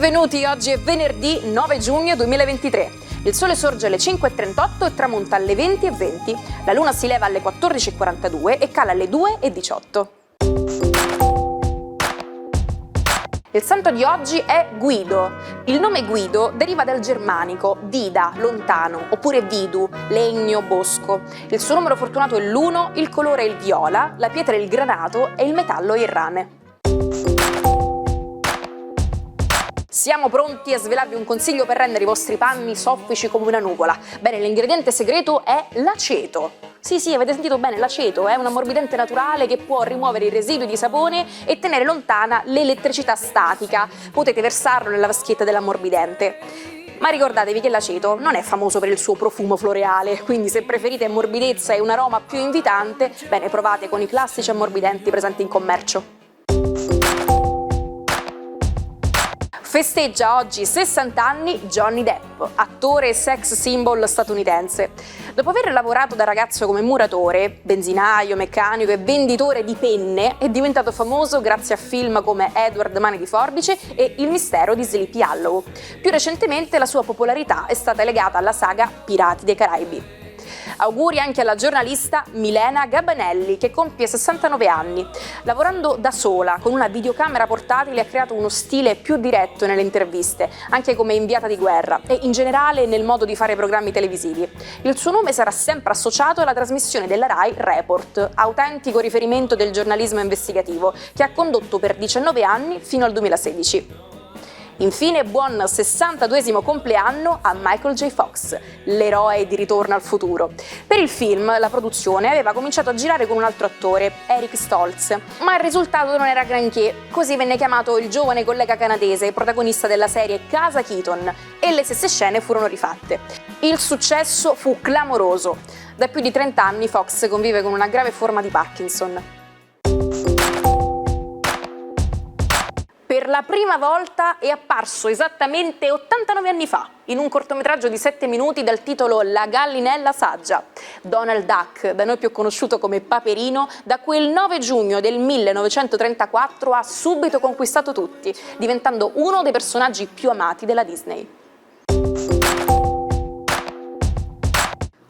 Benvenuti, oggi è venerdì 9 giugno 2023. Il sole sorge alle 5:38 e tramonta alle 20:20. La luna si leva alle 14:42 e cala alle 2:18. Il santo di oggi è Guido. Il nome Guido deriva dal germanico vida, lontano, oppure vidu, legno, bosco. Il suo numero fortunato è l'1, il colore è il viola, la pietra è il granato e il metallo è il rame. Siamo pronti a svelarvi un consiglio per rendere i vostri panni soffici come una nuvola. Bene, l'ingrediente segreto è l'aceto. Sì, avete sentito bene, l'aceto è un ammorbidente naturale che può rimuovere i residui di sapone e tenere lontana l'elettricità statica. Potete versarlo nella vaschietta dell'ammorbidente. Ma ricordatevi che l'aceto non è famoso per il suo profumo floreale, quindi se preferite morbidezza e un aroma più invitante, bene, provate con i classici ammorbidenti presenti in commercio. Festeggia oggi 60 anni Johnny Depp, attore e sex symbol statunitense. Dopo aver lavorato da ragazzo come muratore, benzinaio, meccanico e venditore di penne, è diventato famoso grazie a film come Edward Mani di Forbice e Il mistero di Sleepy Hollow. Più recentemente la sua popolarità è stata legata alla saga Pirati dei Caraibi. Auguri anche alla giornalista Milena Gabanelli, che compie 69 anni. Lavorando da sola con una videocamera portatile ha creato uno stile più diretto nelle interviste, anche come inviata di guerra e in generale nel modo di fare programmi televisivi. Il suo nome sarà sempre associato alla trasmissione della Rai Report, autentico riferimento del giornalismo investigativo, che ha condotto per 19 anni fino al 2016. Infine, buon 62esimo compleanno a Michael J. Fox, l'eroe di Ritorno al futuro. Per il film, la produzione aveva cominciato a girare con un altro attore, Eric Stoltz, ma il risultato non era granché, così venne chiamato il giovane collega canadese, protagonista della serie Casa Keaton, e le stesse scene furono rifatte. Il successo fu clamoroso. Da più di 30 anni Fox convive con una grave forma di Parkinson. Per la prima volta è apparso esattamente 89 anni fa, in un cortometraggio di 7 minuti dal titolo La gallinella saggia. Donald Duck, da noi più conosciuto come Paperino, da quel 9 giugno del 1934 ha subito conquistato tutti, diventando uno dei personaggi più amati della Disney.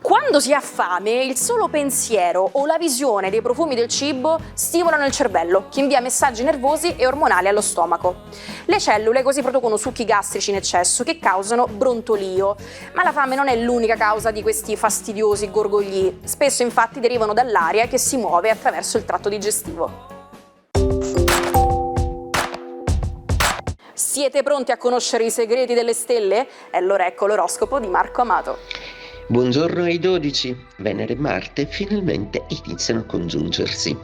Quando si ha fame, il solo pensiero o la visione dei profumi del cibo stimolano il cervello, che invia messaggi nervosi e ormonali allo stomaco. Le cellule così producono succhi gastrici in eccesso che causano brontolio. Ma la fame non è l'unica causa di questi fastidiosi gorgogli. Spesso infatti derivano dall'aria che si muove attraverso il tratto digestivo. Siete pronti a conoscere i segreti delle stelle? E allora ecco l'oroscopo di Marco Amato. Buongiorno ai 12, Venere e Marte finalmente iniziano a congiungersi.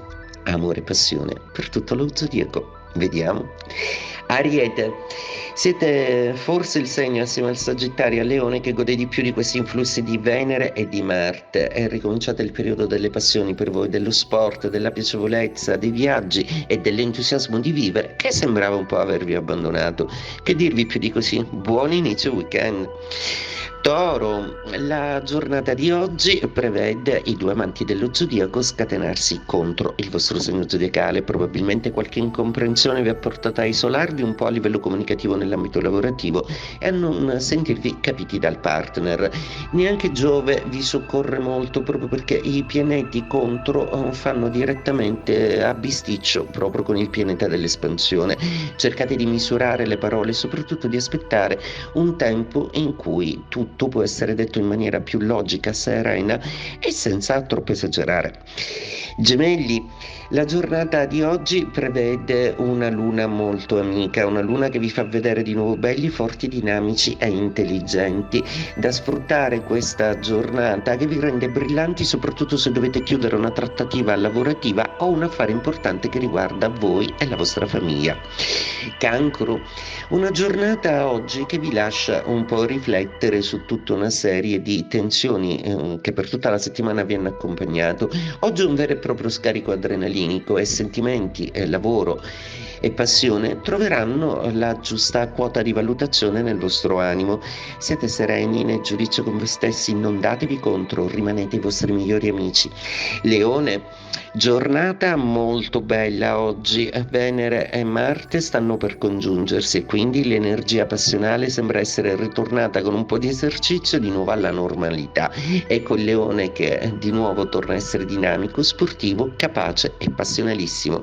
Amore e passione per tutto lo zodiaco. Vediamo. Ariete, siete forse il segno assieme al Sagittario e al Leone che gode di più di questi influssi di Venere e di Marte. È ricominciato il periodo delle passioni per voi, dello sport, della piacevolezza, dei viaggi e dell'entusiasmo di vivere che sembrava un po' avervi abbandonato. Che dirvi più di così? Buon inizio weekend. Toro, la giornata di oggi prevede i due amanti dello zodiaco scatenarsi contro il vostro segno zodiacale. Probabilmente qualche incomprensione vi ha portato a isolarvi un po' a livello comunicativo nell'ambito lavorativo e a non sentirvi capiti dal partner. Neanche Giove vi soccorre molto, proprio perché i pianeti contro fanno direttamente a bisticcio proprio con il pianeta dell'espansione. Cercate di misurare le parole e soprattutto di aspettare un tempo in cui tutto può essere detto in maniera più logica, serena e senza troppo esagerare. Gemelli, la giornata di oggi prevede una luna molto amica, una luna che vi fa vedere di nuovo belli, forti, dinamici e intelligenti, da sfruttare questa giornata che vi rende brillanti soprattutto se dovete chiudere una trattativa lavorativa o un affare importante che riguarda voi e la vostra famiglia. Cancro, una giornata oggi che vi lascia un po' riflettere su su tutta una serie di tensioni che per tutta la settimana vi hanno accompagnato. Oggi è un vero e proprio scarico adrenalinico e sentimenti, lavoro e passione troveranno la giusta quota di valutazione nel vostro animo. Siete sereni nel giudizio con voi stessi, non datevi contro, rimanete i vostri migliori amici. Leone, giornata molto bella oggi, Venere e Marte stanno per congiungersi e quindi l'energia passionale sembra essere ritornata con un po' di esercizio di nuovo alla normalità. Ecco il Leone che di nuovo torna a essere dinamico, sportivo, capace e passionalissimo.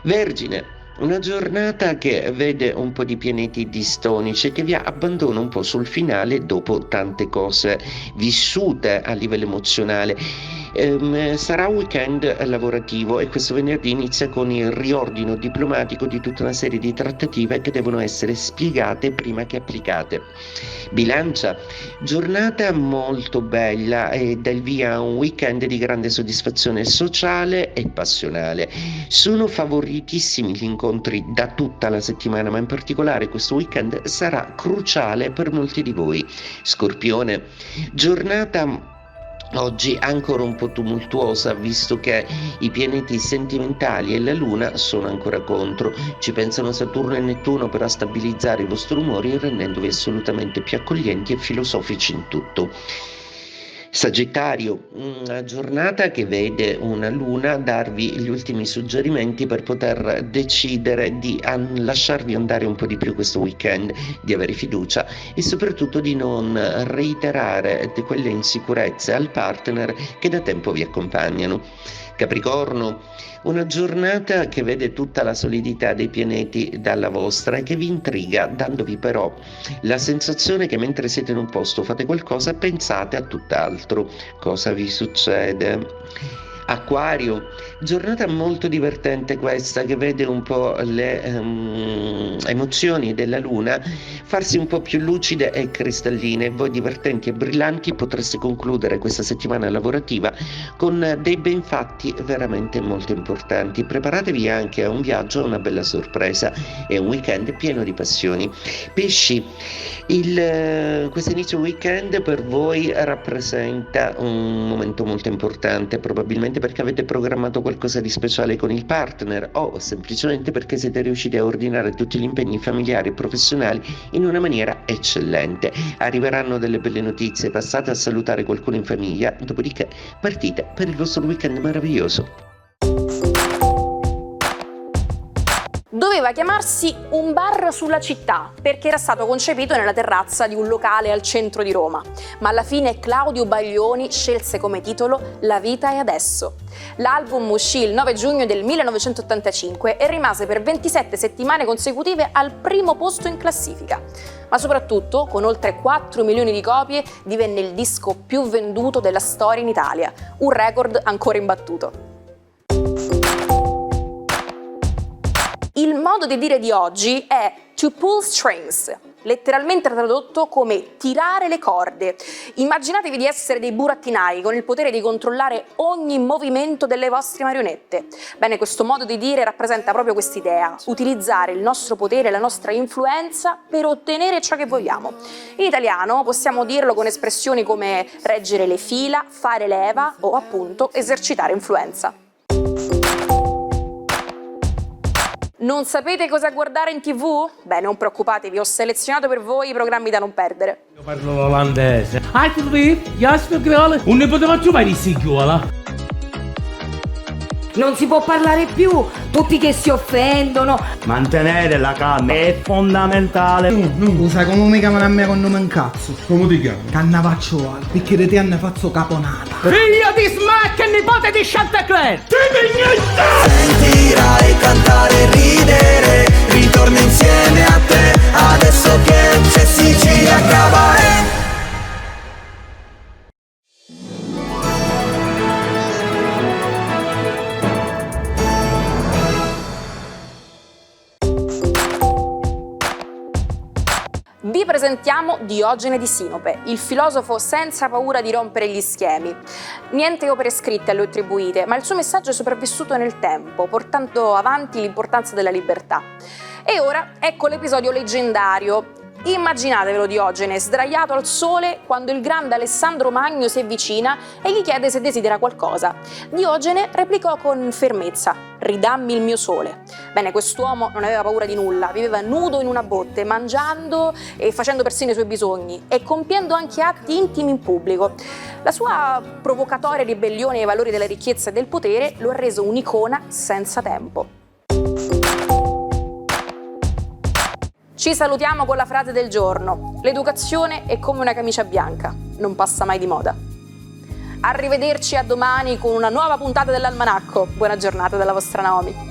Vergine, una giornata che vede un po' di pianeti distonici e che vi abbandona un po' sul finale dopo tante cose vissute a livello emozionale. Sarà un weekend lavorativo e questo venerdì inizia con il riordino diplomatico di tutta una serie di trattative che devono essere spiegate prima che applicate. Bilancia, giornata molto bella e dà il via a un weekend di grande soddisfazione sociale e passionale. Sono favoritissimi gli incontri da tutta la settimana, ma in particolare questo weekend sarà cruciale per molti di voi. Scorpione, giornata oggi ancora un po' tumultuosa, visto che i pianeti sentimentali e la Luna sono ancora contro. Ci pensano Saturno e Nettuno per stabilizzare i vostri umori, rendendovi assolutamente più accoglienti e filosofici in tutto. Sagittario, una giornata che vede una luna darvi gli ultimi suggerimenti per poter decidere di lasciarvi andare un po' di più questo weekend, di avere fiducia e soprattutto di non reiterare quelle insicurezze al partner che da tempo vi accompagnano. Capricorno, una giornata che vede tutta la solidità dei pianeti dalla vostra e che vi intriga, dandovi però la sensazione che mentre siete in un posto fate qualcosa, pensate a tutt'altro. Cosa vi succede? Acquario, giornata molto divertente questa che vede un po' le emozioni della luna farsi un po' più lucide e cristalline. Voi divertenti e brillanti potreste concludere questa settimana lavorativa con dei ben fatti veramente molto importanti. Preparatevi anche a un viaggio, a una bella sorpresa e un weekend pieno di passioni. Pesci, questo inizio weekend per voi rappresenta un momento molto importante, probabilmente perché avete programmato qualcosa di speciale con il partner o semplicemente perché siete riusciti a ordinare tutti gli impegni familiari e professionali in una maniera eccellente. Arriveranno delle belle notizie, passate a salutare qualcuno in famiglia, dopodiché partite per il vostro weekend meraviglioso. Doveva chiamarsi Un bar sulla città, perché era stato concepito nella terrazza di un locale al centro di Roma, ma alla fine Claudio Baglioni scelse come titolo La vita è adesso. L'album uscì il 9 giugno del 1985 e rimase per 27 settimane consecutive al primo posto in classifica, ma soprattutto, con oltre 4 milioni di copie, divenne il disco più venduto della storia in Italia, un record ancora imbattuto. Il modo di dire di oggi è to pull strings, letteralmente tradotto come tirare le corde. Immaginatevi di essere dei burattinai con il potere di controllare ogni movimento delle vostre marionette. Bene, questo modo di dire rappresenta proprio quest'idea, utilizzare il nostro potere e la nostra influenza per ottenere ciò che vogliamo. In italiano possiamo dirlo con espressioni come reggere le fila, fare leva o appunto esercitare influenza. Non sapete cosa guardare in TV? Beh, non preoccupatevi, ho selezionato per voi i programmi da non perdere. Io parlo olandese. Alsjeblieft, ja, speel un ne poteva più mai di sigiola. Non si può parlare più, tutti che si offendono. Mantenere la calma è fondamentale. Non sai come mi chiamano a me con nome in cazzo? Come ti chiami? Cannavacciuolo, perché ti hanno fatto caponata. Figlio di Smack e nipote di Chanticleer! Sentirai cantare e ridere, ritorno insieme a te, adesso che c'è Sicilia Cabaret. Vi presentiamo Diogene di Sinope, il filosofo senza paura di rompere gli schemi. Niente opere scritte a lui attribuite, ma il suo messaggio è sopravvissuto nel tempo, portando avanti l'importanza della libertà. E ora ecco l'episodio leggendario. Immaginatevelo Diogene sdraiato al sole quando il grande Alessandro Magno si avvicina e gli chiede se desidera qualcosa. Diogene replicò con fermezza: ridammi il mio sole. Bene, quest'uomo non aveva paura di nulla, viveva nudo in una botte, mangiando e facendo persino i suoi bisogni e compiendo anche atti intimi in pubblico. La sua provocatoria ribellione ai valori della ricchezza e del potere lo ha reso un'icona senza tempo. Ci salutiamo con la frase del giorno: l'educazione è come una camicia bianca, non passa mai di moda. Arrivederci a domani con una nuova puntata dell'Almanacco. Buona giornata dalla vostra Naomi.